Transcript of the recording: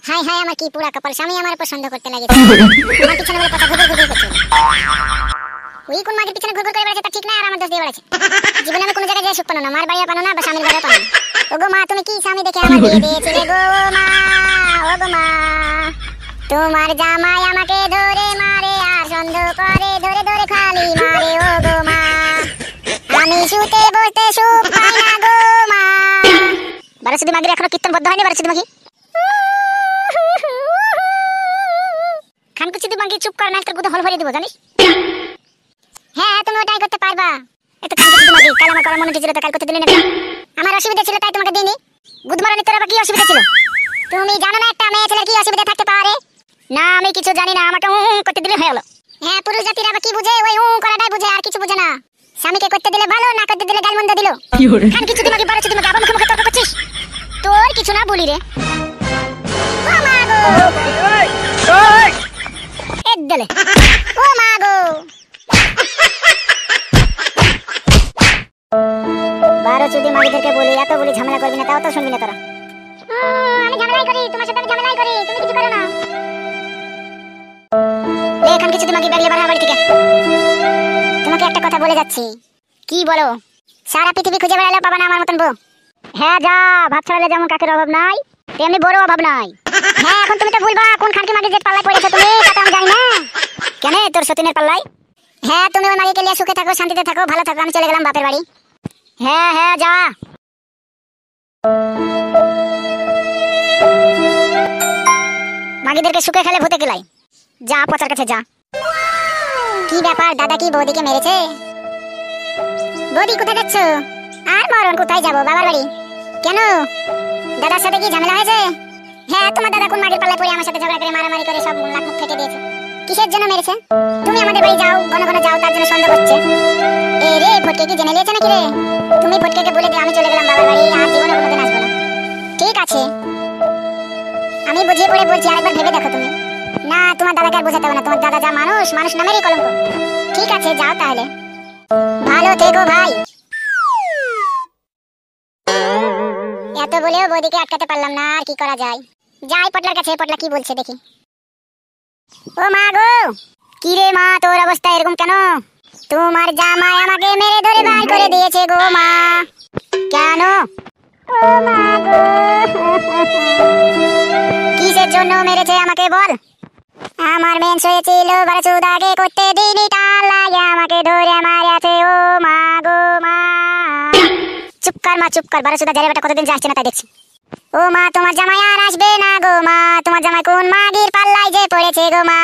High high আমার কি পুরা কপাল, স্বামী আমার পছন্দ করতে লাগেছে। আমার পিছনে বলে কথা ঘুরে ঘুরে করছে। ওই কোন মাগের পিছনে ঘুরে ঘুরে করে বেড়াচ্ছে তা ঠিক না, আর আমার দোষ দিয়ে বেড়াচ্ছে। জীবনে আমি কোনো জায়গায় যাই সুখ পানো না, মার বাড়িও পানো না বা স্বামীর ঘরে পানো না। ওগো মা তুমি কি স্বামী দেখে আমার বিয়ে দিয়েছিলে গো মা, ওগো মা তোমার জামাই আমাকে ধরে মারে আর সন্দেহ করে, ধরে ধরে খালি মারে ওগো মা, আমি শুতে বসতে সুখ পাই না গো মা। বারাসুদি মাগির এখনো কীর্তনবদ্ধ হয়নি। বারাসুদি মাগি খানকুচিদি মাগি চুপ কর না, তোর গুদে হল ভরিয়ে দিব জানিস। হ্যাঁ তুমি ওটাই করতে পারবা। এত খানকুচিদি মাগি কালামা করা মনে ছিল তো কাল করতে দিলে না। আমার অসুবিধা ছিল তাই তোমাকে দিইনি। গুদমারানি তোর আবার কি অসুবিধা ছিল? তুমি জানো না একটা মেয়ে ছেলের কি অসুবিধা থাকতে পারে? না আমি কিছু জানি না, আমাকে করতে দিলে হয়ে গেল। হ্যাঁ পুরুষ জাতির আবার কি বুঝে, ওই করাটাই বুঝে, আর কিছু বুঝে না। স্বামীকে করতে দিলে ভালো, না করতে দিলে গালমন্দ দিল। খানকুচিদি মাগি বারাসুদি মাগি আবার মুখে মুখে তর্ক করছিস। তোর কিছু না বলি রে। ও মা গো এক দিলে, ও মা গো বারাসুদি মাগিদেরকে বলি এত বলি ঝামেলা করবি না, তাও তো শুনবি না তোরা। আমি ঝামেলাই করি, তোমার সাথে আমি ঝামেলাই করি, তুমি কিছু করো না। এখান কিছু তোমাকে ব্যাগলে বাড়া বাড়ি থেকে। তোমাকে একটা কথা বলে যাচ্ছি। কি বলো? সারা পৃথিবী খুঁজে বেড়ালে পাবা না আমার মতন বউ। হ্যাঁ যা, ভাত ছাড়ালে যেমন কাকের অভাব নাই তেমনি বড় অভাব নাই। হ্যাঁ এখন তুমি তো বলবা কোন খানকি মাগি যে পাল্লায় পড়েছো তুমি, তা আমি জানি না। কেন তোর সতীনের পাল্লায়? হ্যাঁ তুমি ওই মাগিকে নিয়ে সুখে থাকো, শান্তিতে থাকো, ভালো থাকো, আমি চলে গেলাম বাপের বাড়ি। হ্যাঁ হ্যাঁ যা। মাগিদেরকে সুখে খেলে ভূতে গেলাই, যা পচার কাছে যা। কি ব্যাপার দাদা, কি বৌদিকে মেরেছে? বৌদি কোথায় যাচ্ছ? আর মরণ কোথায় যাবো, বাবার বাড়ি। কেন দাদার সাথে কি ঝামেলা হয়েছে? হ্যাঁ তোমার দাদা কোন মাগির পাল্লায় পড়ে আমার সাথে ঝগড়া করে মারামারি করে সব লাখ মুখ ফেটে দিয়েছে। কিসের জন্য মেরেছে? তুমি আমাদের বাড়ি যাও, ঘন ঘন যাও, তার জন্য সন্দেহ হচ্ছে। এ রে ফটকে কি জেনে নিয়েছে নাকি রে? তুমি ফটকে বলে দিও আমি চলে গেলাম বাবার বাড়ি, আর জীবনে কোনোদিন আসবো না। ঠিক আছে আমি বুঝিয়ে পড়ে বলছি, আরেকবার ভেবে দেখো তুমি। না তোমার দাদাকে আর বোঝাতে হবে না, তোমার দাদা যা মানুষ, মানুষ নামেরই কলঙ্ক। ঠিক আছে যাও তাহলে, ভালো থেকো ভাই। এত বলেও বৌদিকে আটকাতে পারলাম না, আর কি করা যায়। যাই পটলার কাছে, পটলা কি বলছে দেখি। ও মা গো, কি রে মা তোর অবস্থা এরকম কেন? তোমার জামাই আমাকে মেরে ধরে বার করে দিয়েছে গো মা। কেন? ও মা গো কিসের জন্য মেরেছে আমাকে বল। আমার মেন্স হয়েছিল, বারাসুদ আগে করতে দিনি, তার লাগে আমাকে ধরে মারিয়াছে ও মা গো মা। চুপ কর মা চুপ কর, বারাসুদা যারে বেটা কতদিন যাচ্ছে না তাই দেখছি। ও মা তোমার জামাই আর আসবে না গো মা, তোমার জামাই কোন মাগির পাল্লায় যে পড়েছে গো মা।